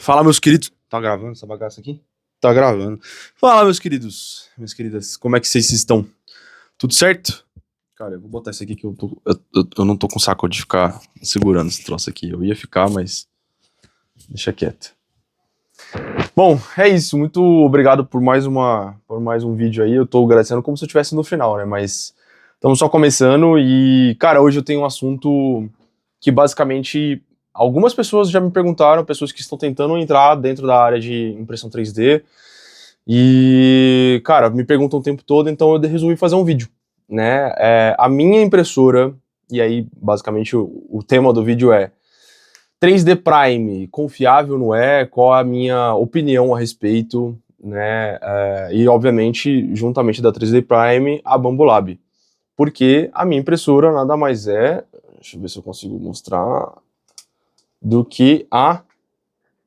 Fala, meus queridos. Tá gravando essa bagaça aqui? Tá gravando. Fala, meus queridos, minhas queridas. Como é que vocês estão? Tudo certo? Cara, eu vou botar isso aqui que eu não tô com saco de ficar segurando esse troço aqui. Eu ia ficar, mas deixa quieto. Bom, é isso. Muito obrigado por mais um vídeo aí. Eu tô agradecendo como se eu estivesse no final, né? Mas estamos só começando e, cara, hoje eu tenho um assunto que basicamente algumas pessoas já me perguntaram, pessoas que estão tentando entrar dentro da área de impressão 3D e, cara, me perguntam o tempo todo, então eu resolvi fazer um vídeo, né? A minha impressora, e aí basicamente o tema do vídeo é 3D Prime, confiável, não é? Qual a minha opinião a respeito, né? E obviamente, juntamente da 3D Prime, a Bambolab. Porque a minha impressora nada mais é, deixa eu ver se eu consigo mostrar, do que a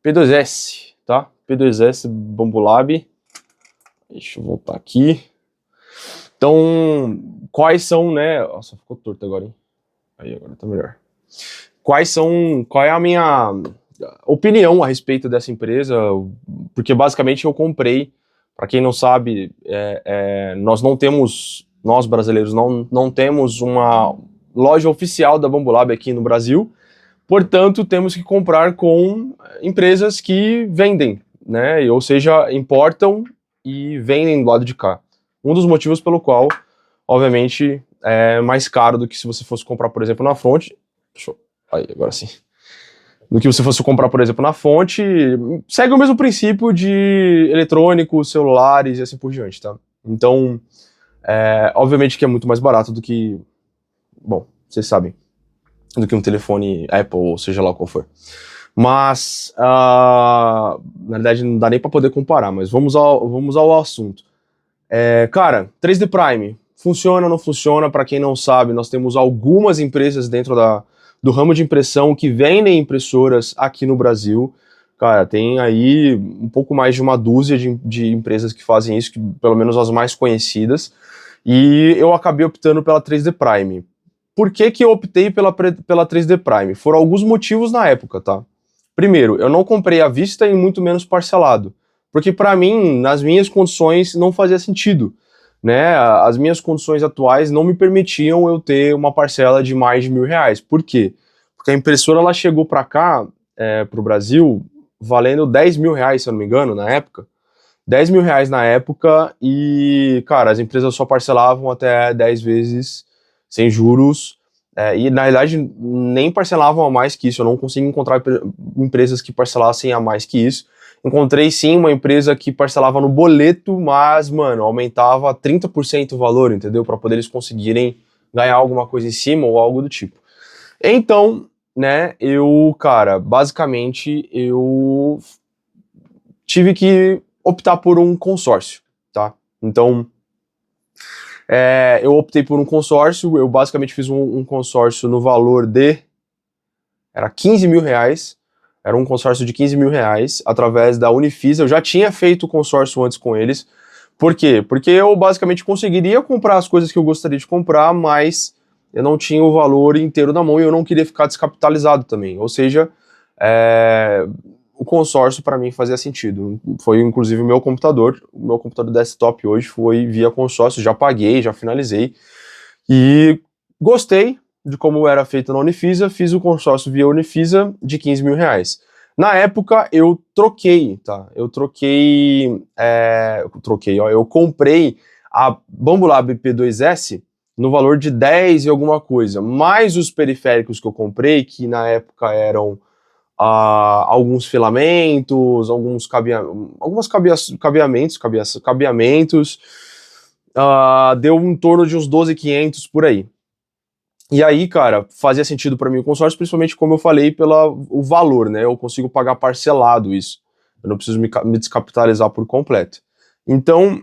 P2S, tá? P2S Bambolab. Deixa eu voltar aqui. Então, quais são, né? Nossa, ficou torto agora, hein? Aí, agora tá melhor. Qual é a minha opinião a respeito dessa empresa? Porque basicamente eu comprei, para quem não sabe, nós brasileiros não temos uma loja oficial da Bambolab aqui no Brasil, portanto temos que comprar com empresas que vendem, né? Ou seja, importam e vendem do lado de cá. Um dos motivos pelo qual, obviamente, é mais caro do que se você fosse comprar, por exemplo, na Fonte. Aí, agora sim. Do que você fosse comprar, por exemplo, na Fonte, segue o mesmo princípio de eletrônicos, celulares e assim por diante, tá? Então, obviamente que é muito mais barato do que, bom, vocês sabem, do que um telefone Apple, ou seja lá qual for. Mas, na verdade, não dá nem pra poder comparar, mas vamos ao assunto. Cara, 3D Prime, funciona ou não funciona? Para quem não sabe, nós temos algumas empresas dentro do ramo de impressão que vendem impressoras aqui no Brasil. Cara, tem aí um pouco mais de uma dúzia de empresas que fazem isso, que, pelo menos as mais conhecidas. E eu acabei optando pela 3D Prime. Por que que eu optei pela 3D Prime? Foram alguns motivos na época, tá? Primeiro, eu não comprei à vista e muito menos parcelado. Porque para mim, nas minhas condições, não fazia sentido, né? As minhas condições atuais não me permitiam eu ter uma parcela de mais de R$1.000. Por quê? Porque a impressora ela chegou para cá, para o Brasil, valendo R$10.000, se eu não me engano, na época. R$10.000 na época e, cara, as empresas só parcelavam até 10 vezes sem juros. E na realidade nem parcelavam a mais que isso. Eu não consigo encontrar empresas que parcelassem a mais que isso. Encontrei sim uma empresa que parcelava no boleto, mas, mano, aumentava 30% o valor, entendeu? Para poder eles conseguirem ganhar alguma coisa em cima ou algo do tipo. Então, né, cara, basicamente eu tive que optar por um consórcio, tá? Então, eu optei por um consórcio, eu basicamente fiz um consórcio no valor de... Era R$15.000, era um consórcio de R$15.000 através da Unifisa. Eu já tinha feito o consórcio antes com eles. Por quê? Porque eu basicamente conseguiria comprar as coisas que eu gostaria de comprar, mas eu não tinha o valor inteiro na mão e eu não queria ficar descapitalizado também. Ou seja, o consórcio para mim fazia sentido. Foi inclusive o meu computador desktop hoje foi via consórcio, já paguei, já finalizei e gostei de como era feito na Unifisa, fiz o consórcio via Unifisa de R$15.000. Na época eu troquei, tá? Eu comprei a Bambolab P2S no valor de 10 e alguma coisa, mais os periféricos que eu comprei, que na época eram alguns filamentos, cabeamentos, deu em torno de uns 12.500 por aí. E aí, cara, fazia sentido para mim o consórcio, principalmente como eu falei, pelo valor, né? Eu consigo pagar parcelado isso. Eu não preciso me descapitalizar por completo. Então,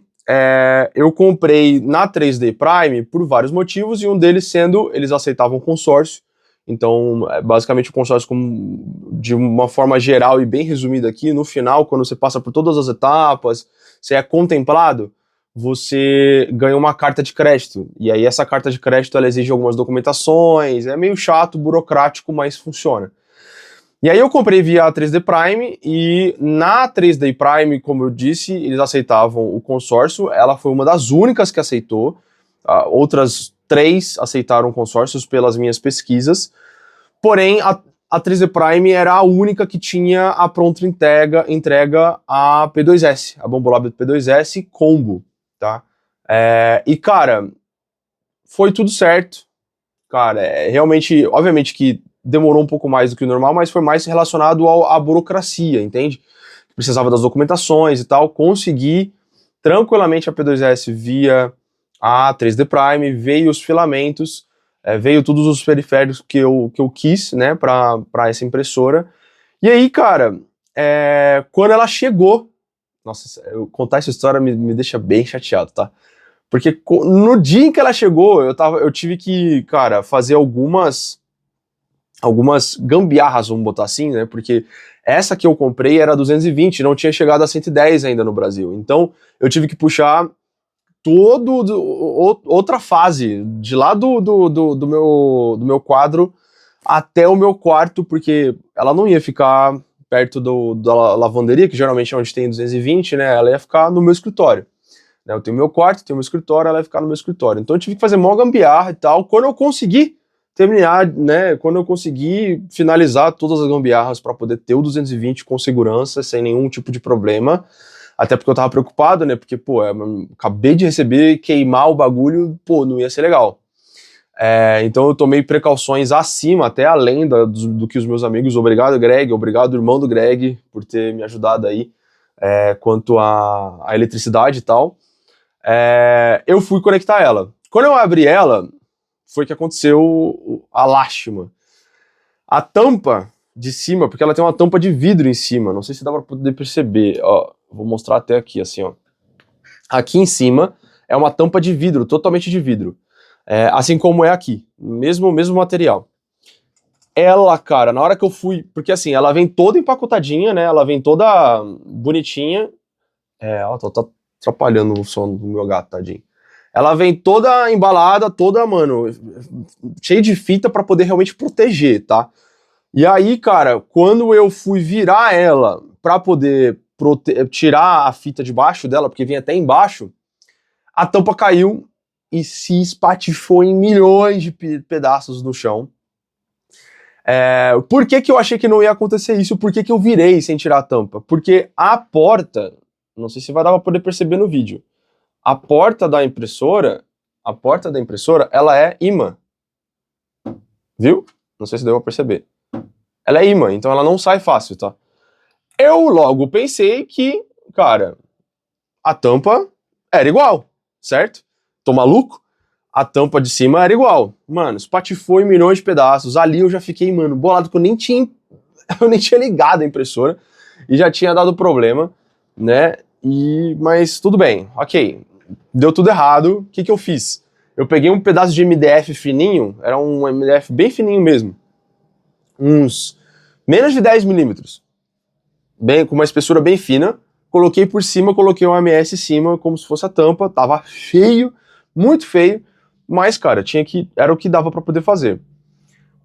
eu comprei na 3D Prime por vários motivos, e um deles sendo, eles aceitavam consórcio. Então, basicamente o consórcio, de uma forma geral e bem resumida aqui, no final, quando você passa por todas as etapas, você é contemplado, você ganha uma carta de crédito. E aí essa carta de crédito ela exige algumas documentações, é meio chato, burocrático, mas funciona. E aí eu comprei via a 3D Prime, e na 3D Prime, como eu disse, eles aceitavam o consórcio, ela foi uma das únicas que aceitou, outras 3 aceitaram consórcios pelas minhas pesquisas, porém a 3D Prime era a única que tinha a pronta entrega a P2S, a Bambolab P2S Combo, tá? E cara, foi tudo certo, cara, realmente, obviamente que demorou um pouco mais do que o normal, mas foi mais relacionado à burocracia, entende? Precisava das documentações e tal, consegui tranquilamente a P2S via a 3D Prime, veio os filamentos, veio todos os periféricos que eu quis, né, para essa impressora. E aí, cara, quando ela chegou, nossa, eu contar essa história me deixa bem chateado, tá? Porque no dia em que ela chegou, eu tive que, cara, fazer algumas gambiarras, vamos botar assim, né? Porque essa que eu comprei era 220, não tinha chegado a 110 ainda no Brasil. Então, eu tive que puxar outra fase, de lá do meu quadro até o meu quarto, porque ela não ia ficar perto da lavanderia, que geralmente é onde tem 220, né? Ela ia ficar no meu escritório. Né? Eu tenho meu quarto, tenho meu escritório, ela ia ficar no meu escritório. Então eu tive que fazer mó gambiarra e tal. Quando eu consegui terminar, né? Quando eu consegui finalizar todas as gambiarras para poder ter o 220 com segurança, sem nenhum tipo de problema. Até porque eu tava preocupado, né? Porque, pô, acabei de receber, queimar o bagulho, pô, não ia ser legal. Então eu tomei precauções acima, até além do que os meus amigos. Obrigado, Greg, obrigado, irmão do Greg, por ter me ajudado aí quanto à eletricidade e tal. Eu fui conectar ela. Quando eu abri ela, foi que aconteceu a lástima. A tampa de cima, porque ela tem uma tampa de vidro em cima, não sei se dá pra poder perceber, ó, vou mostrar até aqui, assim, ó. Aqui em cima é uma tampa de vidro, totalmente de vidro. Assim como é aqui, mesmo material. Ela, cara, na hora que eu fui, porque assim, ela vem toda empacotadinha, né, ela vem toda bonitinha, ó, tá atrapalhando o som do meu gato, tadinho. Ela vem toda embalada, toda, mano, cheia de fita pra poder realmente proteger, tá? E aí, cara, quando eu fui virar ela pra poder tirar a fita de baixo dela, porque vinha até embaixo, a tampa caiu e se espatifou em milhões de pedaços no chão. Por que que eu achei que não ia acontecer isso? Por que que eu virei sem tirar a tampa? Porque a porta, não sei se vai dar pra poder perceber no vídeo, a porta da impressora, ela é imã. Viu? Não sei se deu pra perceber. Ela é imã, então ela não sai fácil, tá? Eu logo pensei que, cara, a tampa era igual, certo? Tô maluco? A tampa de cima era igual. Mano, espatifou em milhões de pedaços. Ali eu já fiquei, mano, bolado, que eu nem tinha ligado a impressora e já tinha dado problema, né? Mas tudo bem, ok. Deu tudo errado. O que eu fiz? Eu peguei um pedaço de MDF fininho, era um MDF bem fininho mesmo, uns menos de 10 milímetros, com uma espessura bem fina, coloquei por cima, coloquei um AMS em cima, como se fosse a tampa, tava feio, muito feio, mas, cara, era o que dava pra poder fazer.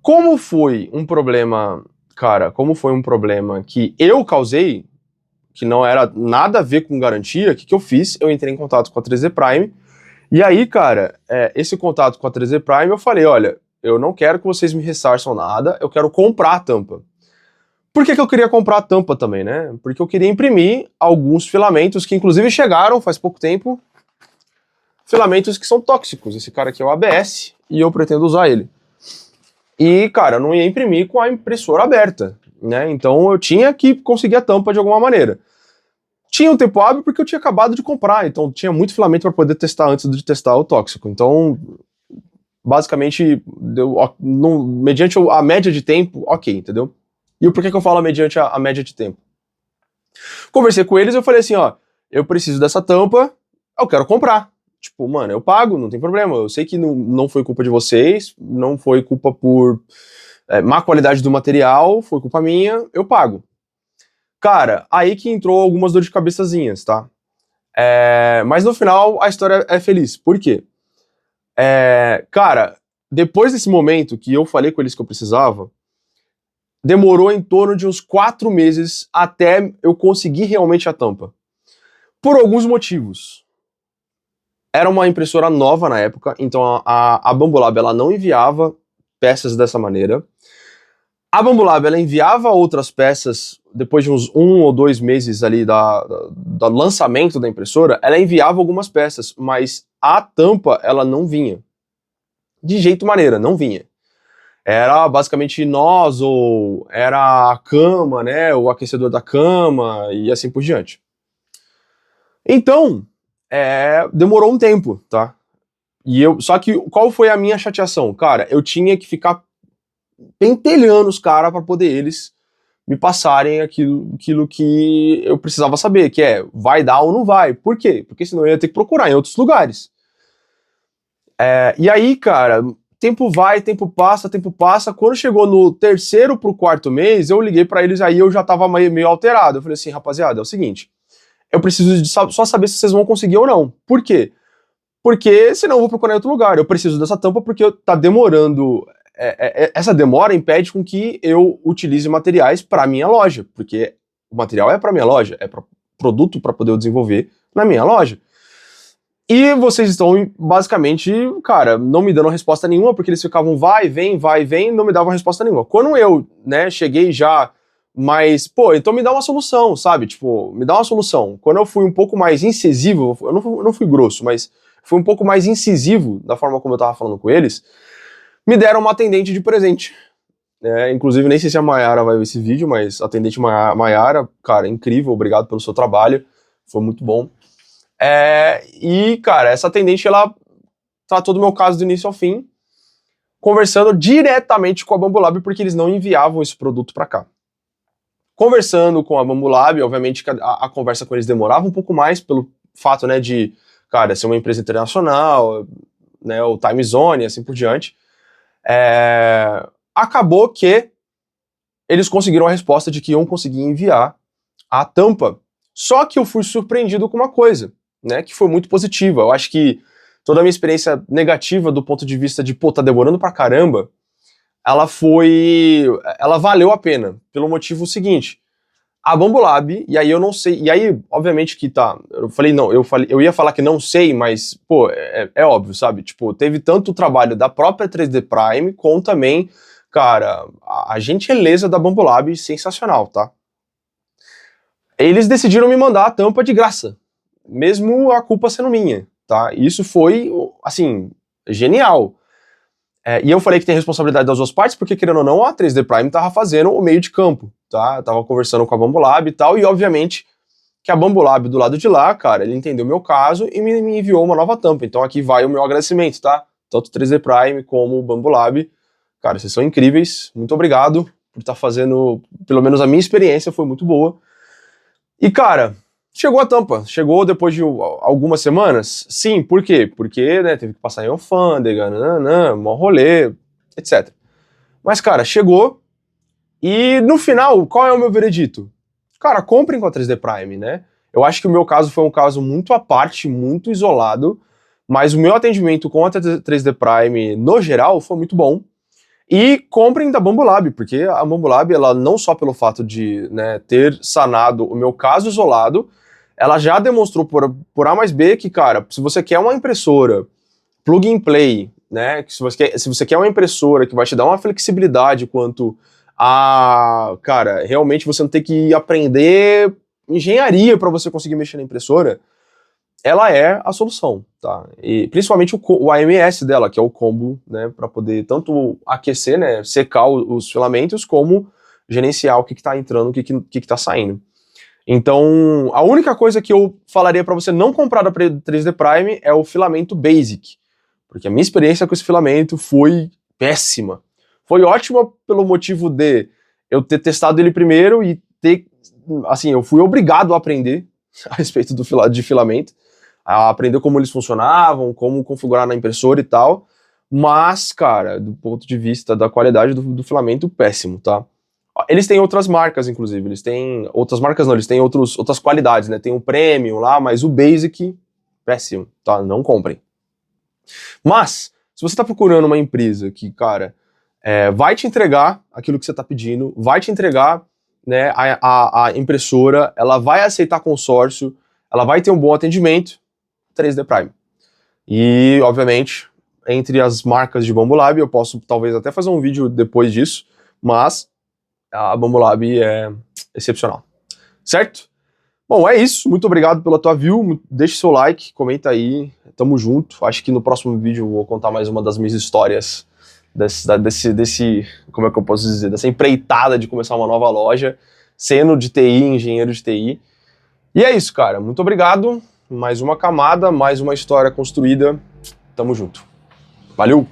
Como foi um problema, cara, que eu causei, que não era nada a ver com garantia, o que eu fiz? Eu entrei em contato com a 3D Prime, e aí, cara, esse contato com a 3D Prime, eu falei, olha, eu não quero que vocês me ressarçam nada, eu quero comprar a tampa. Por que eu queria comprar a tampa também, né? Porque eu queria imprimir alguns filamentos que inclusive chegaram faz pouco tempo, filamentos que são tóxicos. Esse cara aqui é o ABS e eu pretendo usar ele. E, cara, eu não ia imprimir com a impressora aberta, né? Então eu tinha que conseguir a tampa de alguma maneira. Tinha um tempo hábil porque eu tinha acabado de comprar, então tinha muito filamento para poder testar antes de testar o tóxico. Então, basicamente, mediante a média de tempo, ok, entendeu? E por que eu falo mediante a média de tempo? Conversei com eles, eu falei assim, ó, eu preciso dessa tampa, eu quero comprar. Tipo, mano, eu pago, não tem problema. Eu sei que não foi culpa de vocês, não foi culpa por má qualidade do material, foi culpa minha, eu pago. Cara, aí que entrou algumas dores de cabeçazinhas, tá? Mas no final a história é feliz. Por quê? Cara, depois desse momento que eu falei com eles que eu precisava, demorou em torno de uns 4 meses até eu conseguir realmente a tampa. Por alguns motivos. Era uma impressora nova na época, então a Bambolab ela não enviava peças dessa maneira. A Bambolab ela enviava outras peças depois de uns 1 ou 2 meses ali do lançamento da impressora, ela enviava algumas peças, mas a tampa ela não vinha. De jeito maneira, não vinha. Era basicamente nós, ou era a cama, né, o aquecedor da cama e assim por diante. Então, demorou um tempo, tá? Só que qual foi a minha chateação? Cara, eu tinha que ficar pentelhando os caras para poder eles me passarem aquilo que eu precisava saber, que vai dar ou não vai. Por quê? Porque senão eu ia ter que procurar em outros lugares. E aí, cara, tempo vai, tempo passa. Quando chegou no 3º pro 4º mês, eu liguei pra eles, aí eu já tava meio alterado. Eu falei assim, rapaziada, é o seguinte, eu preciso só saber se vocês vão conseguir ou não. Por quê? Porque senão eu vou procurar em outro lugar. Eu preciso dessa tampa porque tá demorando. Essa demora impede com que eu utilize materiais para minha loja, porque o material é para minha loja, é para produto para poder eu desenvolver na minha loja. E vocês estão basicamente, cara, não me dando resposta nenhuma, porque eles ficavam vai, vem, não me davam resposta nenhuma. Quando eu, né, cheguei já, mas, pô, então me dá uma solução, sabe? Tipo, me dá uma solução. Quando eu fui um pouco mais incisivo, eu não fui grosso, mas fui um pouco mais incisivo da forma como eu tava falando com eles, me deram uma atendente de presente. Inclusive, nem sei se a Mayara vai ver esse vídeo, mas a atendente Mayara, cara, incrível, obrigado pelo seu trabalho, foi muito bom. E, cara, essa atendente, ela tratou do meu caso do início ao fim, conversando diretamente com a Bambolab, porque eles não enviavam esse produto pra cá. Conversando com a Bambolab, obviamente que a conversa com eles demorava um pouco mais, pelo fato, né, de, cara, ser uma empresa internacional, né, o time zone e assim por diante. Acabou que eles conseguiram a resposta de que iam conseguir enviar a tampa. Só que eu fui surpreendido com uma coisa, né, que foi muito positiva. Eu acho que toda a minha experiência negativa do ponto de vista de, pô, tá demorando pra caramba, ela valeu a pena, pelo motivo seguinte. A Bambolab, e aí eu não sei, e aí, obviamente que tá, eu ia falar que não sei, mas, pô, é óbvio, sabe? Tipo, teve tanto o trabalho da própria 3D Prime, como também, cara, a gentileza da Bambolab, sensacional, tá? Eles decidiram me mandar a tampa de graça, mesmo a culpa sendo minha, tá? Isso foi, assim, genial. E eu falei que tem responsabilidade das duas partes, porque, querendo ou não, a 3D Prime tava fazendo o meio de campo, tá? Eu tava conversando com a Bambolab e tal, e obviamente que a Bambolab do lado de lá, cara, ele entendeu o meu caso e me enviou uma nova tampa. Então aqui vai o meu agradecimento, tá? Tanto 3D Prime como o Bambolab. Cara, vocês são incríveis, muito obrigado por estar fazendo, pelo menos a minha experiência foi muito boa. E, cara, chegou a tampa. Chegou depois de algumas semanas? Sim, por quê? Porque, né, teve que passar em alfândega, mó rolê, etc. Mas, cara, chegou. E no final, qual é o meu veredito? Cara, comprem com a 3D Prime, né? Eu acho que o meu caso foi um caso muito à parte, muito isolado, mas o meu atendimento com a 3D Prime, no geral, foi muito bom. E comprem da Bambolab, porque a Bambolab, ela não só pelo fato de, né, ter sanado o meu caso isolado, ela já demonstrou por A mais B que, cara, se você quer uma impressora plug and play, né, que se você quer uma impressora que vai te dar uma flexibilidade quanto a, cara, realmente você não ter que aprender engenharia para você conseguir mexer na impressora, ela é a solução, tá? E principalmente o AMS dela, que é o combo, né, para poder tanto aquecer, né, secar os filamentos, como gerenciar o que tá entrando, o que tá saindo. Então, a única coisa que eu falaria para você não comprar da 3D Prime é o filamento Basic, porque a minha experiência com esse filamento foi péssima. Foi ótima pelo motivo de eu ter testado ele primeiro e ter, assim, eu fui obrigado a aprender a respeito de filamento, a aprender como eles funcionavam, como configurar na impressora e tal, mas, cara, do ponto de vista da qualidade do filamento, péssimo, tá? Eles têm outras marcas, inclusive, eles têm outras marcas não, eles têm outras qualidades, né? Tem o Premium lá, mas o Basic, péssimo, tá? Não comprem. Mas, se você tá procurando uma empresa que, cara, vai te entregar aquilo que você está pedindo, vai te entregar, né, a impressora, ela vai aceitar consórcio, ela vai ter um bom atendimento, 3D Prime. E, obviamente, entre as marcas de Bambolab, eu posso talvez até fazer um vídeo depois disso, mas a Bambolab é excepcional. Certo? Bom, é isso. Muito obrigado pela tua view. Deixe seu like, comenta aí. Tamo junto. Acho que no próximo vídeo eu vou contar mais uma das minhas histórias como é que eu posso dizer, dessa empreitada de começar uma nova loja, sendo de TI, engenheiro de TI. E é isso, cara. Muito obrigado. Mais uma camada, mais uma história construída. Tamo junto. Valeu!